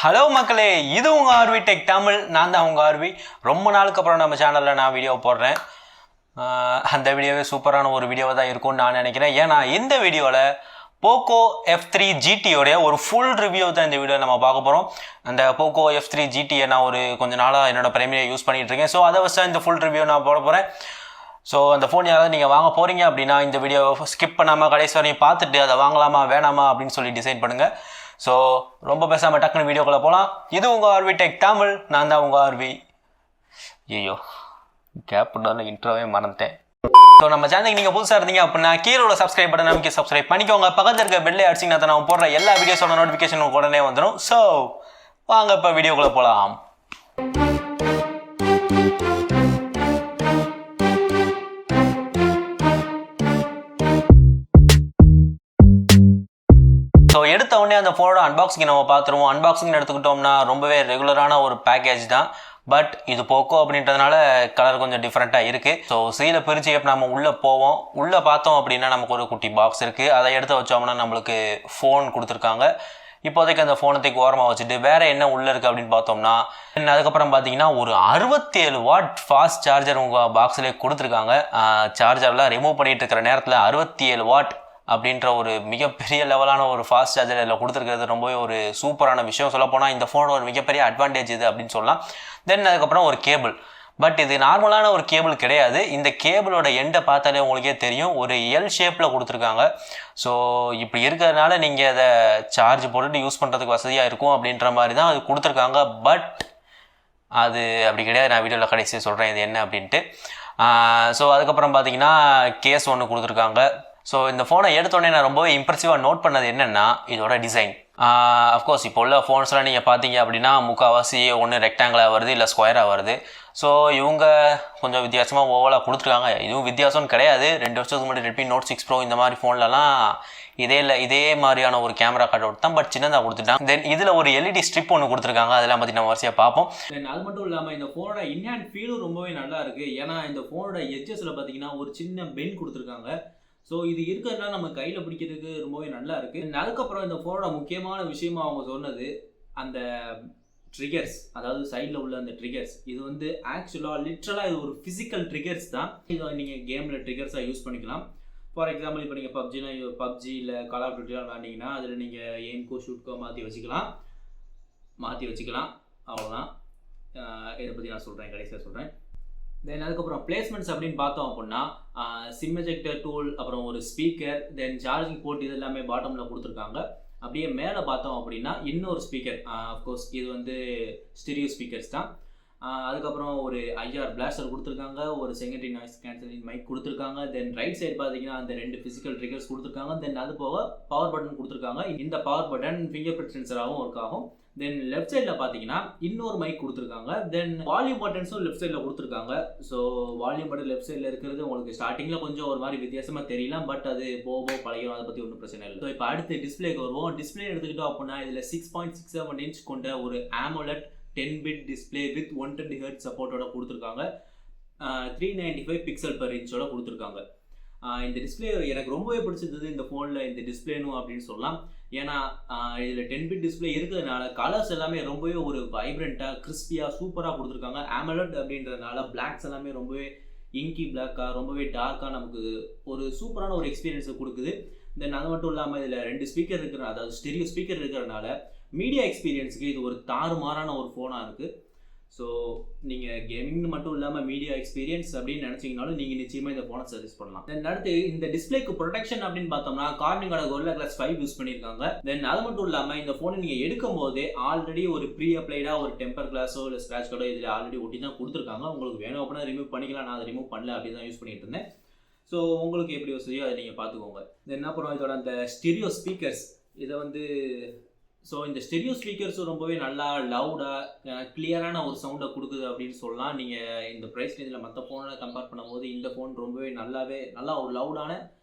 Hello மக்களே, இது உங்கள் ஆர்வி டெக் தமிழ். நான் தான் உங்கள் ஆர்வி. ரொம்ப நாளுக்கு அப்புறம் நம்ம சேனலில் நான் வீடியோ போடுறேன். அந்த வீடியோவே சூப்பரான ஒரு வீடியோவாக தான் இருக்கும்னு நான் நினைக்கிறேன். ஏன்னா இந்த வீடியோவில் POCO F3 GTயோடைய ஒரு ஃபுல் ரிவ்யூ தான் இந்த வீடியோ நம்ம பார்க்க போகிறோம். அந்த POCO F3 GTயை நான் கொஞ்ச நாளாக என்னோடய பிரைமரியை யூஸ் பண்ணிகிட்டு இருக்கேன். ஸோ அதை வச்சு இந்த ஃபுல் ரிவ்யூ நான் போட போகிறேன். ஸோ அந்த ஃபோன் யாராவது நீங்கள் வாங்க போகிறீங்க அப்படின்னா இந்த வீடியோவை ஸ்கிப் பண்ணாமல் கடைசி வரையும் பார்த்துட்டு அதை வாங்கலாமா வேணாமா அப்படின்னு சொல்லி டிசைட் பண்ணுங்கள். ஸோ ரொம்ப பேசாமல் டக்குன்னு வீடியோக்குள்ளே போகலாம். இது உங்கள் ஆர்வி டெக் தமிழ். நான் தான் உங்கள் ஆர்வி. ஐயோ கேப்னால இன்ட்ரோவே மறந்துட்டேன். ஸோ நம்ம சேனலுக்கு நீங்கள் புதுசாக இருந்தீங்க அப்படின்னா கீழே உள்ள சப்ஸ்கிரைப் பட்டன் நமக்கு சப்ஸ்கிரைப் பண்ணிக்கோங்க. பக்கத்தில் இருக்க பெல்லை அடிச்சிங்கன்னா தான் நம்ம போடுற எல்லா வீடியோஸோட நோட்டிஃபிகேஷன் உடனே வந்துடும். ஸோ வாங்க இப்போ வீடியோக்குள்ளே போகலாம். ஸோ எடுத்த உடனே அந்த ஃபோனோட அன்பாக்சிங் நம்ம பார்த்துருவோம். அன்பாக்சிங் எடுத்துக்கிட்டோம்னா ரொம்பவே ரெகுலரான ஒரு பேக்கேஜ் தான். பட் இது POCO அப்படின்றதுனால கலர் கொஞ்சம் டிஃப்ரெண்ட்டாக இருக்குது. ஸோ சீலை பிரித்து எப்போ நம்ம உள்ளே போவோம், உள்ளே பார்த்தோம் அப்படின்னா நமக்கு ஒரு குட்டி பாக்ஸ் இருக்குது. அதை எடுத்து வச்சோம்னா நம்மளுக்கு ஃபோன் கொடுத்துருக்காங்க. இப்போதைக்கு அந்த ஃபோனத்துக்கு ஓரமாக வச்சுட்டு வேறு என்ன உள்ளே இருக்குது அப்படின்னு பார்த்தோம்னா, அதுக்கப்புறம் பார்த்தீங்கன்னா ஒரு 67 வாட் ஃபாஸ்ட் சார்ஜர் உங்கள் பாக்ஸ்லேயே கொடுத்துருக்காங்க. சார்ஜர்லாம் ரிமூவ் பண்ணிகிட்டு இருக்கிற நேரத்தில் 67 வாட் அப்படின்ற ஒரு மிகப்பெரிய லெவலான ஒரு ஃபாஸ்ட் சார்ஜர் இதில் கொடுத்துருக்கிறது ரொம்பவே ஒரு சூப்பரான விஷயம். சொல்லப்போனால் இந்த ஃபோனோட ஒரு மிகப்பெரிய அட்வான்டேஜ் இது அப்படின்னு சொல்லலாம். தென் அதுக்கப்புறம் ஒரு கேபிள். பட் இது நார்மலான ஒரு கேபிள் கிடையாது. இந்த கேபிளோட எண்டை பார்த்தாலே உங்களுக்கே தெரியும், ஒரு எல் ஷேப்பில் கொடுத்துருக்காங்க. ஸோ இப்படி இருக்கிறதுனால நீங்கள் அதை சார்ஜ் போட்டுட்டு யூஸ் பண்ணுறதுக்கு வசதியாக இருக்கும் அப்படின்ற மாதிரி தான் அது கொடுத்துருக்காங்க. பட் அது அப்படி கிடையாது. நான் வீடியோவில் கடைசியாக சொல்கிறேன் இது என்ன அப்படின்ட்டு. ஸோ அதுக்கப்புறம் பார்த்தீங்கன்னா கேஸ் ஒன்று கொடுத்துருக்காங்க. ஸோ இந்த ஃபோனை எடுத்தோடனே நான் ரொம்பவே இம்ப்ரெசிவாக நோட் பண்ணது என்னென்னா இதோட டிசைன். அஃப்கோர்ஸ் இப்போ உள்ள ஃபோன்ஸ்லாம் நீங்கள் பார்த்தீங்க அப்படின்னா முக்கால்வாசி ஒன்று ரெக்டாங்கிளாக வருது, இல்லை ஸ்கொயராக வருது. ஸோ இவங்க கொஞ்சம் வித்தியாசமாக ஓவலாக கொடுத்துருக்காங்க. இதுவும் வித்தியாசம்னு கிடையாது. 2 வருஷத்துக்கு முன்னாடி Redmi Note 6 Pro இந்த மாதிரி ஃபோன்லலாம் இதே மாதிரியான ஒரு கேமரா கார்டு தான், பட் சின்னதாக கொடுத்துட்டாங்க. தென் இதில் ஒரு LED ஸ்ட்ரிப் ஒன்று கொடுத்துருக்காங்க. அதெல்லாம் பற்றி நம்ம வரிசையாக பார்ப்போம். தென் அது மட்டும் இல்லாமல் இந்த ஃபோனோட இன்ஹேண்ட் ஃபீலும் ரொம்பவே நல்லா இருக்குது. ஏன்னா இந்த ஃபோனோட எட்ஜஸில் பார்த்தீங்கன்னா ஒரு சின்ன பென் கொடுத்துருக்காங்க. ஸோ இது இருக்கிறதுனால நம்ம கையில் பிடிக்கிறதுக்கு ரொம்பவே நல்லா இருக்குது. அதுக்கப்புறம் இந்த ஃபோனோட முக்கியமான விஷயமா அவங்க சொன்னது அந்த ட்ரிகர்ஸ், அதாவது சைடில் உள்ள அந்த ட்ரிகர்ஸ். இது ஆக்சுவலாக லிட்ரலாக இது ஒரு ஃபிசிக்கல் ட்ரிகர்ஸ் தான். இதை நீங்கள் கேமில் ட்ரிகர்ஸாக யூஸ் பண்ணிக்கலாம். ஃபார் எக்ஸாம்பிள் இப்போ நீங்கள் பப்ஜி இல்லை கால் ஆஃப் டியூட்டிலாம் விளாண்டிங்கன்னா அதில் நீங்கள் எய்ம்கோ ஷூட்கோ மாற்றி வச்சுக்கலாம். அவ்வளோதான். இதை பற்றி நான் சொல்கிறேன், கடைசியாக சொல்கிறேன். தென் அதுக்கப்புறம் பிளேஸ்மெண்ட்ஸ் அப்படின்னு பார்த்தோம் அப்படின்னா சிம் எஜெக்டர் டூல், அப்புறம் ஒரு ஸ்பீக்கர், தென் சார்ஜிங் போர்ட், இது எல்லாமே பாட்டமில் கொடுத்துருக்காங்க. அப்படியே மேலே பார்த்தோம் அப்படின்னா இன்னொரு ஸ்பீக்கர். அஃப்கோர்ஸ் இது ஸ்டீரியோ ஸ்பீக்கர்ஸ் தான். அதுக்கப்புறம் ஒரு IR பிளாஸ்டர் கொடுத்துருக்காங்க, ஒரு செகண்டரி நாய்ஸ் கேன்சலிங் மைக் கொடுத்துருக்காங்க. தென் ரைட் சைடு பார்த்தீங்கன்னா அந்த 2 ஃபிசிக்கல் ட்ரிகர்ஸ் கொடுத்துருக்காங்க. தென் அது போக பவர் பட்டன் கொடுத்துருக்காங்க. இந்த பவர் பட்டன் ஃபிங்கர் பிரிண்ட் சென்சராகவும் ஒர்க் ஆகும். தென் லெஃப்ட் சைடில் பார்த்தீங்கன்னா இன்னொரு மைக் கொடுத்துருக்காங்க. தென் வால்யூம் பட்டன்ஸும் லெஃப்ட் சைடில் கொடுத்துருக்காங்க. ஸோ வால்யூம் பட்டன் லெஃப்ட் சைடில் இருக்கிறது உங்களுக்கு ஸ்டார்டிங்கில் கொஞ்சம் ஒரு மாதிரி வித்தியாசமாக தெரியலாம். பட் அது போக பழகிடும், அதை பற்றி ஒன்றும் பிரச்சனை இல்லை. ஸோ இப்போ அடுத்து டிஸ்பிளேக்கு வருவோம். டிஸ்பிளே எடுத்துக்கிட்டோம் அப்படின்னா இதில் 6.67 இன்ச் கொண்ட ஒரு AMOLED 10-bit display with 120 Hz சப்போர்ட்டோட கொடுத்துருக்காங்க. 395 பிக்சல் per inchோட கொடுத்துருக்காங்க. இந்த டிஸ்பிளே எனக்கு ரொம்பவே பிடிச்சிருந்தது இந்த ஃபோனில், இந்த டிஸ்பிளேனும் அப்படின்னு சொல்லலாம். ஏன்னா இதில் 10-bit டிஸ்பிளே இருக்கிறதுனால கலர்ஸ் எல்லாமே ரொம்பவே ஒரு வைப்ரண்ட்டாக கிறிஸ்பியாக சூப்பராக கொடுத்துருக்காங்க. AMOLED அப்படின்றதுனால பிளாக்ஸ் எல்லாமே ரொம்பவே இங்கி பிளாக்காக ரொம்பவே டார்க்காக நமக்கு ஒரு சூப்பரான ஒரு எக்ஸ்பீரியன்ஸை கொடுக்குது. தென் அது மட்டும் இல்லாமல் இதில் 2 ஸ்பீக்கர் இருக்கிற, அதாவது ஸ்டெரியோ ஸ்பீக்கர் இருக்கிறதுனால மீடியா எக்ஸ்பீரியன்ஸுக்கு இது ஒரு தாறுமாறான ஒரு ஃபோனாக இருக்குது. ஸோ நீங்கள் கேமிங்னு மட்டும் இல்லாமல் மீடியா எக்ஸ்பீரியன்ஸ் அப்படின்னு நினச்சிங்கனாலும் நீங்கள் நிச்சயமாக இந்த ஃபோனை சர்வீஸ் பண்ணலாம். தென் அடுத்து இந்த டிஸ்பிளேக்கு ப்ரொடெக்ஷன் அப்படின்னு பார்த்தோம்னா கார்னிங்கோட Gorilla Glass 5 யூஸ் பண்ணியிருக்காங்க. தென் அது மட்டும் இல்லாமல் இந்த ஃபோனை நீங்கள் எடுக்கும் போதே ஆல்ரெடி ஒரு ப்ரீ அப்ளைடாக ஒரு டெம்பர் கிளாஸோ இல்லை ஸ்க்ராட்ச் கார்டோ இதில் ஆல்ரெடி ஒட்டி தான் கொடுத்துருக்காங்க. உங்களுக்கு வேணும் அப்படின்னா ரிமூவ் பண்ணிக்கலாம். நான் அதை ரிமூவ் பண்ணல, அப்படி தான் யூஸ் பண்ணிட்டு இருந்தேன். ஸோ உங்களுக்கு எப்படி வசதியோ அதை நீங்கள் பார்த்துக்கோங்க. தென் அப்புறம் இதோட அந்த ஸ்டீரியோ ஸ்பீக்கர்ஸ், ஸோ இந்த ஸ்டெரியோ ஸ்பீக்கர்ஸும் ரொம்பவே நல்லா லவுடாக கிளியரான ஒரு சவுண்டை கொடுக்குது அப்படின்னு சொல்லலாம். நீங்கள் இந்த ப்ரைஸ் ரேஞ்சில் மற்ற ஃபோனை கம்பேர் பண்ணும்போது இந்த ஃபோன் ரொம்பவே நல்லா ஒரு லவுடான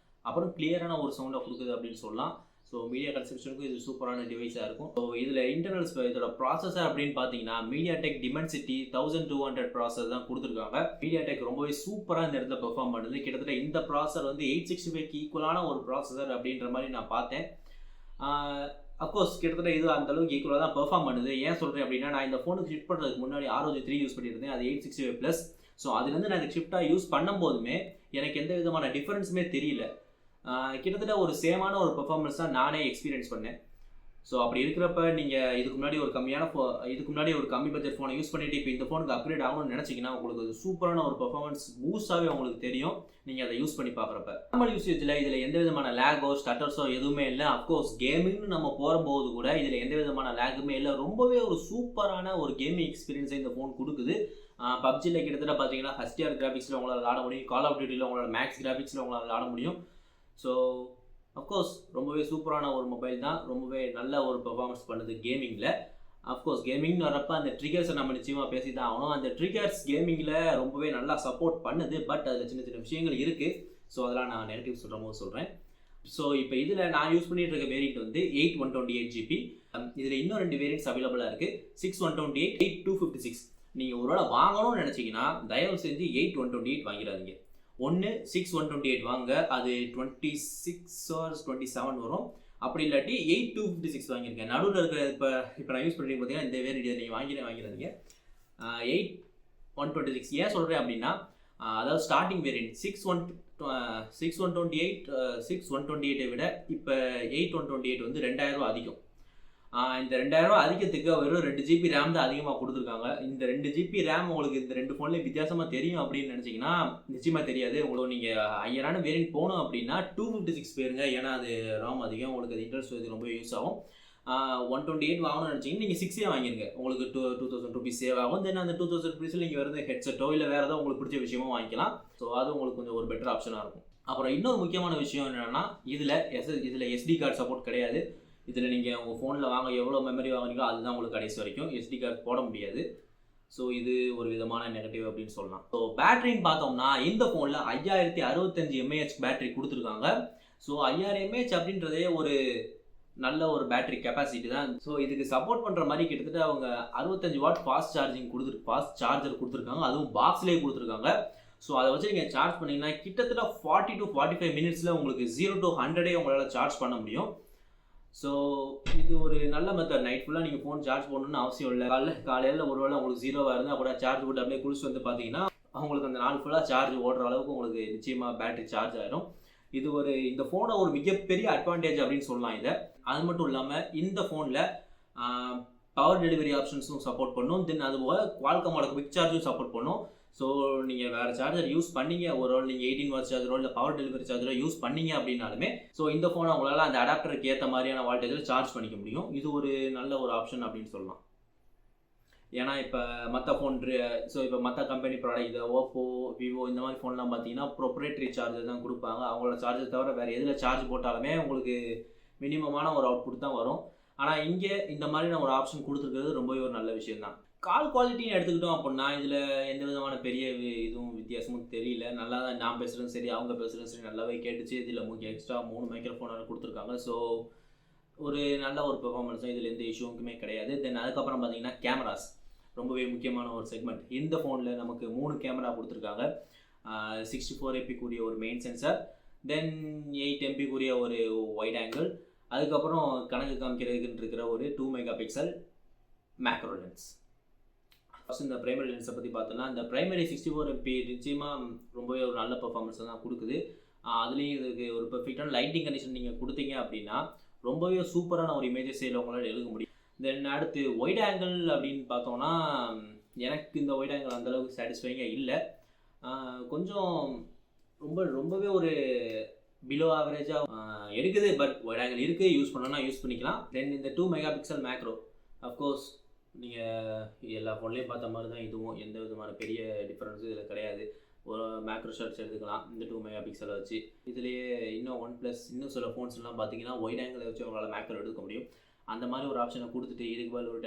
அப்புறம் கிளியரான ஒரு சவுண்டை கொடுக்குது அப்படின்னு சொல்லலாம். ஸோ மீடியா கன்சப்ஷனுக்கும் இது சூப்பரான டிவைஸாக இருக்கும். ஸோ இதில் இன்டர்னல்ஸ் இதோட ப்ராசஸர் அப்படின்னு பார்த்தீங்கன்னா MediaTek Dimensity 1200 ப்ராசஸர் தான் கொடுத்துருக்காங்க. MediaTek ரொம்பவே சூப்பராக இந்த இடத்துல பெர்ஃபார்ம் பண்ணுது. கிட்டத்தட்ட இந்த ப்ராசஸர் 865க்கு ஈக்குவலான ஒரு ப்ராசஸர் அப்படின்ற மாதிரி நான் பார்த்தேன். அஃப்கோர்ஸ் கிட்டத்தட்ட இது அந்த அளவுக்கு ஈக்குவலாக தான் பெர்ஃபார்ம் பண்ணுது. ஏன் சொல்கிறேன் அப்படின்னா, நான் இந்த ஃபோனுக்கு ஷிஃப்ட் பண்ணுறதுக்கு முன்னாடி ROG 3 யூஸ் பண்ணியிருந்தேன். அது 865+. ஸோ அதுலேருந்து நான் இந்த ஷிஃப்ட்டாக யூஸ் பண்ணும்போதுமே எனக்கு எந்த விதமான டிஃபரன்ஸுமே தெரியல. கிட்டத்தட்ட ஒரு சேமான ஒரு பெர்ஃபார்மன்ஸ் தான் நானே எக்ஸ்பீரியன்ஸ் பண்ணேன். ஸோ அப்படி இருக்கிறப்ப நீங்கள் இதுக்கு முன்னாடி ஒரு கம்மி பட்ஜெட் ஃபோனை யூஸ் பண்ணிவிட்டு இப்போ இந்த ஃபோனுக்கு அப்கிரேட் ஆகணும்னு நினச்சிங்கன்னா உங்களுக்கு அது சூப்பரான ஒரு பெர்ஃபார்மன்ஸ் பூஸ்டாகவே உங்களுக்கு தெரியும் நீங்கள் அதை யூஸ் பண்ணி பார்க்குறப்ப. நார்மல் யூசேஜில் இதில் எந்த விதமான லேகோ ஸ்டட்டர்ஸோ எதுவுமே இல்லை. அஃப்கோர்ஸ் கேமிங்னு நம்ம போகும்போது கூட இதில் எந்த விதமான லேகுமே இல்லை. ரொம்பவே ஒரு சூப்பரான ஒரு கேமிங் எக்ஸ்பீரியன்ஸை இந்த ஃபோன் கொடுக்குது. பப்ஜியில் கிட்டத்தட்ட பார்த்தீங்கன்னா HDR கிராஃபிக்ஸில் உங்களால் விளாட முடியும். கால் ஆஃப் டியூட்டியில் உங்களோட மேக்ஸ் கிராஃபிக்ஸில் உங்களால் விளாட முடியும். ஸோ அஃப்கோர்ஸ் ரொம்பவே சூப்பரான ஒரு மொபைல் தான். ரொம்பவே நல்ல ஒரு பெர்ஃபார்மன்ஸ் பண்ணுது கேமிங்கில். அஃப்கோர்ஸ் கேமிங்னு வரப்போ அந்த ட்ரிகர்ஸை நம்ம நிச்சயமாக பேசி தான் ஆகணும். அந்த ட்ரிகர்ஸ் கேமிங்கில் ரொம்பவே நல்லா சப்போர்ட் பண்ணுது. பட் அதில் சின்ன சின்ன விஷயங்கள் இருக்குது. ஸோ அதெல்லாம் நான் நெகட்டிவ் சொல்கிற போது சொல்கிறேன். ஸோ இப்போ இதில் நான் யூஸ் பண்ணிட்டு இருக்க வேரியண்ட் வந்து 8/128GB. இதில் இன்னும் 2 வேரியண்ட்ஸ் அவைலபிளாக இருக்குது. 6/128, 8/256. நீங்கள் ஒரு வேளை வாங்கணும்னு நினச்சிங்கன்னா தயவு செஞ்சு 8/128 வாங்கிடாதீங்க. ஒன்று 6/128 வாங்க, அது 26 or 27 வரும். அப்படி இல்லாட்டி 8/256 வாங்கியிருக்கேன். நடுவில் இருக்கிற இப்போ நான் யூஸ் பண்ணிட்டு பார்த்தீங்கன்னா இந்த வேரியண்ட் நீங்கள் வாங்கிடாதீங்க. 8/126 ஏன் சொல்கிறேன் அப்படின்னா, அதாவது ஸ்டார்டிங் வேரியண்ட் 6/128 விட இப்போ 8/128 வந்து 2000 அதிகம். இந்த 2000 அதிகத்துக்கு வெறும் 2GB ரேம் தான் அதிகமாக கொடுத்துருக்காங்க. இந்த 2GB ரேம் உங்களுக்கு இந்த 2 ஃபோன்லேயும் வித்தியாசமாக தெரியும் அப்படின்னு நினச்சிங்கன்னா நிச்சயமாக தெரியாது. உங்களுக்கு நீங்கள் ஹையரான வேரியன்ட் போகணும் அப்படின்னா 256 போயிருங்க. ஏன்னா அது RAM அதிகம், உங்களுக்கு அது இன்டர்னல் ஸ்டோரேஜ் ரொம்ப யூஸ் ஆகும். 128 வாங்கணும்னு நினச்சிங்கன்னா நீங்கள் 6 வாங்கிருங்க. உங்களுக்கு 2000 rupees சேவ் ஆகும். தென் அந்த 2000 rupees நீங்கள் வேறு ஹெட்செட்டோ இல்லை வேறு ஏதாவது உங்களுக்கு பிடிச்ச விஷயமோ வாங்கிக்கலாம். ஸோ அது உங்களுக்கு கொஞ்சம் ஒரு பெட்டர் ஆப்ஷனாக இருக்கும். அப்புறம் இன்னொரு முக்கியமான விஷயம் என்னென்னா, இதில் SD கார்டு சப்போர்ட் கிடையாது. இதில் நீங்கள் உங்கள் ஃபோனில் எவ்வளோ மெமரி வாங்குறீங்களோ அதுதான் உங்களுக்கு கடைசி வரைக்கும். SD கார்டு போட முடியாது. ஸோ இது ஒரு விதமான நெகட்டிவ் அப்படின்னு சொல்லலாம். ஸோ பேட்டரின்னு பார்த்தோம்னா இந்த ஃபோனில் 5065 mAh பேட்டரி கொடுத்துருக்காங்க. ஸோ 5000 mAh அப்படின்றதே ஒரு நல்ல ஒரு பேட்டரி கெப்பாசிட்டி தான். ஸோ இதுக்கு சப்போர்ட் பண்ணுற மாதிரி கிட்டத்தட்ட அவங்க 65 வாட் ஃபாஸ்ட் சார்ஜர் கொடுத்துருக்காங்க. அதுவும் பாக்ஸ்லேயே கொடுத்துருக்காங்க. ஸோ அதை வச்சு நீங்கள் சார்ஜ் பண்ணிங்கன்னா கிட்டத்தட்ட 40 to 45 மினிட்ஸில் உங்களுக்கு 0 to 100 உங்களால் சார்ஜ் பண்ண முடியும். ஸோ இது ஒரு நல்ல மெத்தட். நைட் ஃபுல்லாக நீங்கள் ஃபோன் சார்ஜ் பண்ணணும்னு அவசியம் இல்லை. காலையில் ஒரு வேளை உங்களுக்கு 0 இருந்தால் கூட சார்ஜ் போட்டு அப்படியே குளிச்சு வந்து பார்த்தீங்கன்னா உங்களுக்கு அந்த நாள் ஃபுல்லாக சார்ஜ் ஓடுற அளவுக்கு உங்களுக்கு நிச்சயமாக பேட்டரி சார்ஜ் ஆகிடும். இந்த ஃபோனை ஒரு மிகப்பெரிய அட்வான்டேஜ் அப்படின்னு சொல்லலாம் இதை. அது மட்டும் இல்லாமல் இந்த ஃபோனில் பவர் டெலிவரி ஆப்ஷன்ஸும் சப்போர்ட் பண்ணும். தென் அதுபோல் குவால்காமோட குவிக் சார்ஜும் சப்போர்ட் பண்ணும். ஸோ நீங்கள் வேறு சார்ஜர் யூஸ் பண்ணீங்க, ஒரு வேளை நீங்கள் 18 வாட்ஸ் சார்ஜரோ இல்லை பவர் டெலிவரி சார்ஜரோ யூஸ் பண்ணீங்க அப்படின்னாலுமே ஸோ இந்த ஃபோனை உங்களால் அந்த அடாப்டருக்கு ஏற்ற மாதிரியான வால்டேஜில் சார்ஜ் பண்ணிக்க முடியும். இது ஒரு நல்ல ஒரு ஆப்ஷன் அப்படின்னு சொல்லலாம். ஏன்னா இப்போ மற்ற கம்பெனி ப்ராடக்ட் இது ஓப்போ, விவோ இந்த மாதிரி ஃபோன்லாம் பார்த்தீங்கன்னா ப்ரொப்ரேட்டரி சார்ஜர் தான் கொடுப்பாங்க. அவங்களோட சார்ஜர் தவிர வேறு எதில் சார்ஜ் போட்டாலுமே உங்களுக்கு மினிமமான ஒரு அவுட்புட் தான் வரும். ஆனால் இங்கே இந்த மாதிரியான ஒரு ஆப்ஷன் கொடுத்துருக்கிறது ரொம்பவே ஒரு நல்ல விஷயம் தான். கால் குவாலிட்டின்னு எடுத்துக்கிட்டோம் அப்படின்னா இதில் எந்த விதமான பெரிய இதுவும் வித்தியாசமும் தெரியல. நல்லா தான் நான் பேசுகிறதும் சரி அவங்க பேசுகிறதும் சரி நல்லாவே கேட்டுச்சு. இதில் எக்ஸ்ட்ரா 3 மைக்ரோஃபோன் கொடுத்துருக்காங்க. ஸோ ஒரு நல்ல ஒரு பெர்ஃபார்மன்ஸ் தான், இதில் எந்த இஷ்யூவுக்குமே கிடையாது. தென் அதுக்கப்புறம் பார்த்தீங்கன்னா கேமராஸ் ரொம்பவே முக்கியமான ஒரு செக்மெண்ட். இந்த ஃபோனில் நமக்கு 3 கேமரா கொடுத்துருக்காங்க. 64 MP கூடிய ஒரு மெயின் சென்சார், தென் 8 MP கூடிய ஒரு வைட் ஆங்கிள், அதுக்கப்புறம் கணக்கு காமிக்கிறதுக்குன்னு இருக்கிற ஒரு 2 மெகாபிக்சல் மேக்ரோ லென்ஸ். ஃபஸ்ட் இந்த பிரைமரி லென்ஸை பற்றி பார்த்தோன்னா இந்த பிரைமரி 64 MP நிச்சயமாக ரொம்பவே ஒரு நல்ல பெர்ஃபார்மன்ஸை தான் கொடுக்குது. அதுலேயும் இதுக்கு ஒரு பெர்ஃபெக்டான லைட்டிங் கண்டிஷன் நீங்கள் கொடுத்தீங்க அப்படின்னா ரொம்பவே சூப்பரான ஒரு இமேஜஸ் உங்களால் எழுத முடியும். தென் அடுத்து ஒயிட் ஆங்கிள் அப்படின்னு பார்த்தோன்னா எனக்கு இந்த ஒயிட் ஆங்கிள் அந்தளவுக்கு சாட்டிஸ்ஃபைங்காக இல்லை. கொஞ்சம் ரொம்பவே ஒரு பிலோ ஆவரேஜாக எடுக்குது. பட் ஒயிட் ஆங்கிள் இருக்குது, யூஸ் பண்ணோன்னா யூஸ் பண்ணிக்கலாம். தென் இந்த 2 மெகாபிக்சல் மேக்ரோ, அஃப்கோர்ஸ் நீங்கள் எல்லா ஃபோன்லேயும் பார்த்த மாதிரி தான் இதுவும். எந்த விதமான பெரிய டிஃப்ரென்ஸும் இதில் கிடையாது. ஒரு மேக்ரோ ஷாட்ஸ் எடுத்துக்கலாம் இந்த 2 மெகாபிக்சலை வச்சு. இதுலேயே இன்னும் OnePlus இன்னும் சில ஃபோன்ஸ்லாம் பார்த்தீங்கன்னா ஒயிட் ஆங்கிளை வச்சு அவங்களால மேக்ரோ எடுக்க முடியும். அந்த மாதிரி ஒரு ஆப்ஷனை கொடுத்துட்டு இதுக்கு பதில் ஒரு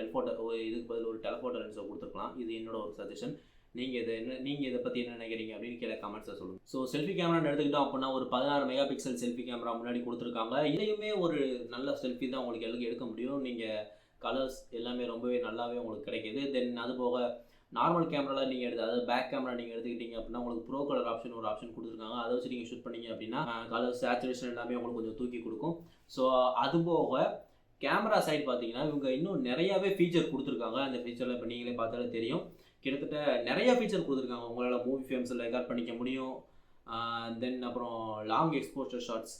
டெலஃபோட்டோ லென்ஸை கொடுத்துருக்கலாம். இது என்னோட ஒரு சஜஷன். நீங்கள் இதை பற்றி என்ன நினைக்கிறீங்க அப்படின்னு கீழே கமெண்ட்ஸை சொல்லுங்கள். ஸோ செல்ஃபி கேமரான்னு எடுத்துக்கிட்டோம் அப்படின்னா ஒரு 16 மெகாபிக்சல் செல்ஃபி கேமரா முன்னாடி கொடுத்துருக்காங்க. இதையுமே ஒரு நல்ல செல்ஃபி தான் உங்களுக்கு எடுக்க முடியும். நீங்கள் கலர்ஸ் எல்லாமே ரொம்பவே நல்லாவே உங்களுக்கு கிடைக்கிது. தென் அது போக நார்மல் கேமராவில் நீங்கள் அதாவது பேக் கேமரா நீங்கள் எடுத்துக்கிட்டீங்க அப்படின்னா உங்களுக்கு ப்ரோ கலர் ஒரு ஆப்ஷன் கொடுத்துருக்காங்க. அதை வச்சு நீங்கள் ஷூட் பண்ணீங்க அப்படின்னா கலர் சேச்சுரேஷன் எல்லாமே உங்களுக்கு கொஞ்சம் தூக்கி கொடுக்கும். ஸோ அது போக கேமரா சைடு பார்த்தீங்கன்னா இவங்க இன்னும் நிறையாவே ஃபீச்சர் கொடுத்துருக்காங்க. அந்த ஃபீச்சரில் இப்போ நீங்களே பார்த்தாலே தெரியும். கிட்டத்தட்ட நிறைய ஃபீச்சர் கொடுத்துருக்காங்க. உங்களால் மூவி ஃபிலிம்ஸில் ரெக்கார்ட் பண்ணிக்க முடியும். தென் அப்புறம் லாங் எக்ஸ்போஷர் ஷாட்ஸ்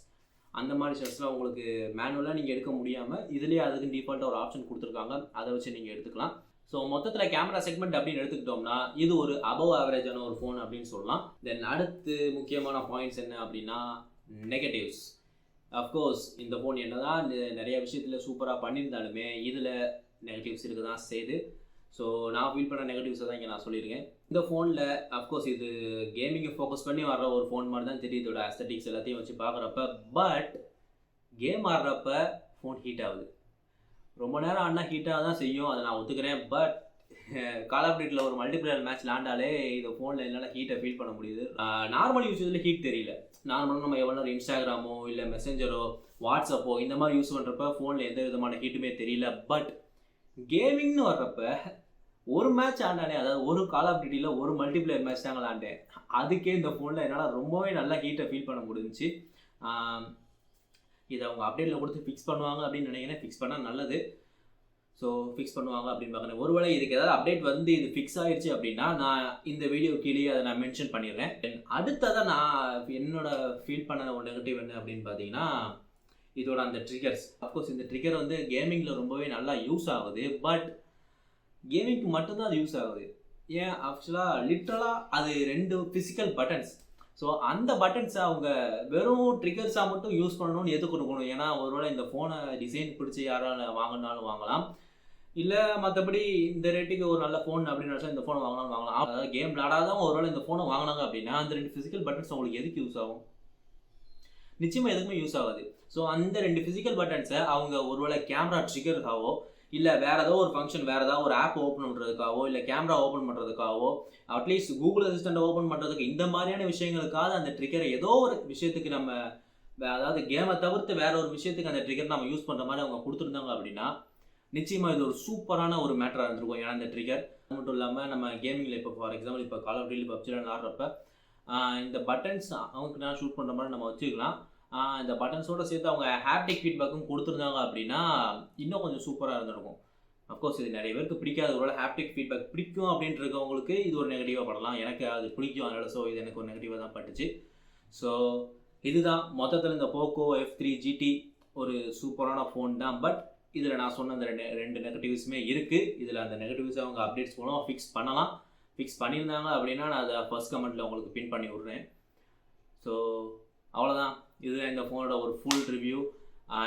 அந்த மாதிரி ஷாட்ஸ்லாம் உங்களுக்கு மேனுவலாக நீங்கள் எடுக்க முடியாமல் இதுலேயே அதுக்கு டிஃபால்ட்டாக ஒரு ஆப்ஷன் கொடுத்துருக்காங்க. அதை வச்சு நீங்கள் எடுத்துக்கலாம். ஸோ மொத்தத்தில் கேமரா செக்மெண்ட் அப்படின்னு எடுத்துக்கிட்டோம்னா இது ஒரு அபவ் ஆவரேஜான ஒரு ஃபோன் அப்படின்னு சொல்லலாம். தென் அடுத்து முக்கியமான பாயிண்ட்ஸ் என்ன அப்படின்னா நெகட்டிவ்ஸ். அஃப்கோர்ஸ் இந்த ஃபோன் என்னதான் நிறைய விஷயத்தில் சூப்பராக பண்ணியிருந்தாலுமே இதில் நெகட்டிவ்ஸ் இருக்க தான் செய்யுது. ஸோ நான் ஃபீல் பண்ண நெகட்டிவ்ஸை தான் இங்கே நான் சொல்லியிருக்கேன். இந்த ஃபோனில் அஃப்கோர்ஸ் இது கேமிங்கை ஃபோக்கஸ் பண்ணி வர்ற ஒரு ஃபோன் மாதிரி தான் தெரியுது இதோட அஸ்தட்டிக்ஸ் எல்லாத்தையும் வச்சு பார்க்குறப்ப. பட் கேம் ஆடுறப்ப ஃபோன் ஹீட் ஆகுது. ரொம்ப நேரம் ஆடினா ஹீட்டாக தான் செய்யும், அதை நான் ஒத்துக்கிறேன். பட் கால் ஆஃப் டியூட்டியில் ஒரு மல்டிபிளேயர் மேட்ச் விளாண்டாலே இந்த ஃபோனில் என்னால் ஹீட்டை ஃபீல் பண்ண முடியுது. நார்மல் யூஸில் ஹீட் தெரியல. நார்மலாக நம்ம எவ்வளோ நேரம் இன்ஸ்டாகிராமோ இல்லை மெசேஞ்சரோ வாட்ஸ்அப்போ இந்த மாதிரி யூஸ் பண்ணுறப்ப ஃபோனில் எந்த விதமான ஹீட்டுமே தெரியல. பட் கேமிங்னு வர்றப்ப ஒரு மேட்ச் ஆண்டானே, அதாவது ஒரு கால் ஆஃப் டியூட்டியில் ஒரு மல்டிபிளேயர் மேட்ச் தான் விளாண்டேன். அதுக்கே இந்த ஃபோனில் என்னால் ரொம்பவே நல்லா ஹீட்டை ஃபீல் பண்ண முடிஞ்சிச்சு. இதை அவங்க அப்டேட்டில் கொடுத்து ஃபிக்ஸ் பண்ணுவாங்க அப்படின்னு நினைக்கிறேன். ஃபிக்ஸ் பண்ணால் நல்லது. ஸோ ஃபிக்ஸ் பண்ணுவாங்க அப்படின்னு பார்க்குறேன். ஒருவேளை இதுக்கு ஏதாவது அப்டேட் வந்து இது ஃபிக்ஸ் ஆகிடுச்சு அப்படின்னா நான் இந்த வீடியோ கீழே அதை நான் மென்ஷன் பண்ணிடுறேன். அடுத்ததாக நான் என்னோட ஃபீல் பண்ண ஒரு நெகட்டிவ் என்ன அப்படின்னு பார்த்தீங்கன்னா இதோட அந்த ட்ரிகர்ஸ். அஃப்கோர்ஸ் இந்த ட்ரிகர் வந்து கேமிங்கில் ரொம்பவே நல்லா யூஸ் ஆகுது. பட் கேமிங்க்கு மட்டும்தான் அது யூஸ் ஆகுது. ஏன் ஆக்சுவலாக லிட்ரலாக அது 2 ஃபிசிக்கல் பட்டன்ஸ். ஸோ அந்த பட்டன்ஸை அவங்க வெறும் ட்ரிகர்ஸாக மட்டும் யூஸ் பண்ணணும்னு எது கொடுக்கணும்? ஏன்னா ஒருவேளை இந்த ஃபோனை டிசைன் பிடிச்சி யாரால் வாங்கினாலும் வாங்கலாம், இல்லை மற்றபடி இந்த ரேட்டுக்கு ஒரு நல்ல ஃபோன் அப்படின்னு நினச்சா இந்த ஃபோனை வாங்கினாலும் வாங்கலாம். அதாவது கேம் விளாடாதவங்க ஒருவேளை இந்த ஃபோனை வாங்கினாங்க அப்படின்னா அந்த 2 ஃபிசிக்கல் பட்டன்ஸ் உங்களுக்கு எதுக்கு யூஸ் ஆகும்? நிச்சயமாக எதுக்குமே யூஸ் ஆகாது. ஸோ அந்த 2 ஃபிசிக்கல் பட்டன்ஸை அவங்க ஒருவேளை கேமரா ட்ரிகருக்காவோ இல்லை வேறு ஏதோ ஒரு ஃபங்க்ஷன், வேறு ஏதாவது ஒரு ஆப் ஓப்பன் பண்ணுறதுக்காகவோ இல்லை கேமரா ஓப்பன் பண்ணுறதுக்காகவோ அட்லீஸ்ட் கூகுள் அசிஸ்டண்ட்டை ஓப்பன் பண்ணுறதுக்கு இந்த மாதிரியான விஷயங்களுக்காக அந்த ட்ரிகரை ஏதோ ஒரு விஷயத்துக்கு நம்ம அதாவது கேமை தவிர்த்து வேற ஒரு விஷயத்துக்கு அந்த ட்ரிகர் நம்ம யூஸ் பண்ணுற மாதிரி அவங்க கொடுத்துருந்தாங்க அப்படின்னா நிச்சயமாக இது ஒரு சூப்பரான ஒரு மேட்டராக இருந்திருக்கும். ஏன்னா இந்த ட்ரிகர் மட்டும் இல்லாமல் நம்ம கேமிங்கில் இப்போ ஃபார் எக்ஸாம்பிள் இப்போ கால் ஆஃப் டியூட்டி பப்ஜியில் ஆடுறப்ப இந்த பட்டன்ஸ் அவங்களுக்கு நான் ஷூட் பண்ணுற மாதிரி நம்ம வச்சுக்கலாம். இந்த பட்டன்ஸோடு சேர்த்து அவங்க ஹாப்டிக் ஃபீட்பேக்கும் கொடுத்துருந்தாங்க அப்படின்னா இன்னும் கொஞ்சம் சூப்பராக இருந்திருக்கும். அஃப்கோர்ஸ் இது நிறைய பேருக்கு பிடிக்காது. ஒருவேளை ஹாப்டிக் ஃபீட்பேக் பிடிக்கும் அப்படின்ட்டு இருக்கவங்களுக்கு இது ஒரு நெகட்டிவாக படலாம். எனக்கு அது பிடிக்கும், அதனால் ஸோ இது எனக்கு ஒரு நெகட்டிவாக தான் பட்டுச்சு. ஸோ இதுதான் மொத்தத்தில் இந்த போக்கோ F3 GT ஒரு சூப்பரான ஃபோன் தான். பட் இதில் நான் சொன்ன அந்த ரெண்டு நெகட்டிவ்ஸுமே இருக்குது. இதில் அந்த நெகட்டிவ்ஸை அவங்க அப்டேட்ஸ் மூலம் ஃபிக்ஸ் பண்ணலாம். ஃபிக்ஸ் பண்ணியிருந்தாங்க அப்படின்னா நான் அதை ஃபர்ஸ்ட் கமெண்ட்டில் உங்களுக்கு பின் பண்ணி விட்றேன். ஸோ அவ்வளோதான். இதுதான் இந்த ஃபோனோட ஒரு ஃபுல் ரிவ்யூ.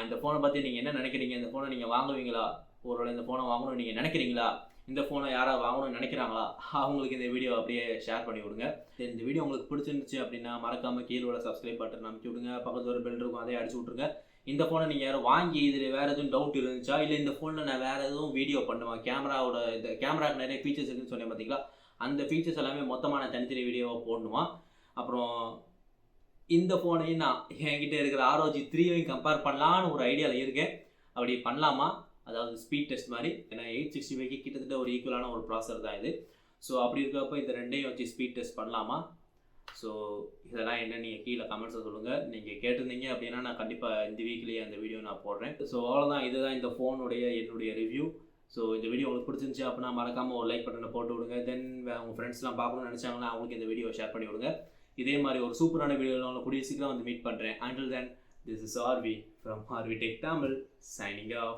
இந்த ஃபோனை பற்றி நீங்கள் என்ன நினைக்கிறீங்க? இந்த ஃபோனை நீங்கள் வாங்குவீங்களா? ஒருவேளை இந்த ஃபோனை வாங்கணும்னு நீங்கள் நினைக்கிறீங்களா? இந்த ஃபோனை யாராவது வாங்கணும்னு நினைக்கிறாங்களா? அவங்களுக்கு இந்த வீடியோ அப்படியே ஷேர் பண்ணி விடுங்க. இந்த வீடியோ உங்களுக்கு பிடிச்சிருந்துச்சு அப்படின்னா மறக்காமல் கீழே உள்ள சப்ஸ்கிரைப் பட்டன் அமைச்சு விடுங்க. பக்கத்தில் ஒரு பெல் இருக்கும், அதே அடிச்சு விட்ருங்க. இந்த ஃபோனை நீங்கள் யாரும் வாங்கி இதில் வேறு எதுவும் டவுட் இருந்துச்சா, இல்லை இந்த ஃபோனில் நான் வேறு எதுவும் வீடியோ பண்ணுவேன், கேமராவோட இந்த கேமராவுக்கு நிறைய ஃபீச்சர்ஸ் இருக்குன்னு சொன்னேன் பார்த்தீங்களா, அந்த ஃபீச்சர்ஸ் எல்லாமே மொத்தமான தனித்தனி வீடியோவாக போடணுமா? அப்புறம் இந்த ஃபோனையும் நான் என்கிட்ட இருக்கிற ROG 3 கம்பேர் பண்ணலான்னு ஒரு ஐடியாவில் இருக்கேன். அப்படி பண்ணலாமா? அதாவது ஸ்பீட் டெஸ்ட் மாதிரி. ஏன்னா 865 கிட்டத்தட்ட ஒரு ஈக்குவலான ஒரு ப்ராசர் தான் இது. ஸோ அப்படி இருக்கிறப்ப இந்த ரெண்டையும் வச்சு ஸ்பீட் டெஸ்ட் பண்ணலாமா? ஸோ இதெல்லாம் என்ன நீங்கள் கீழே கமெண்ட்ஸை சொல்லுங்கள். நீங்கள் கேட்டிருந்தீங்க அப்படின்னா நான் கண்டிப்பாக இந்த வீக்லேயே அந்த வீடியோ நான் போடுறேன். ஸோ அவ்வளோதான். இதுதான் இந்த ஃபோனுடைய என்னுடைய ரிவ்யூ. ஸோ இந்த வீடியோ உங்களுக்கு பிடிச்சிருந்துச்சு அப்படின்னா மறக்காமல் ஒரு லைக் பட்டனை போட்டு விடுங்க. தென் உங்கள் ஃப்ரெண்ட்ஸ்லாம் பார்க்கணும்னு நினச்சாங்கன்னா அவங்களுக்கு இந்த வீடியோ ஷேர் பண்ணி விடுங்க. இதே மாதிரி ஒரு சூப்பரான வீடியோவில் உங்களை கூடிய சீக்கிரம் வந்து மீட் பண்ணுறேன். Until then, this is RV from RV Tech Tamil signing off.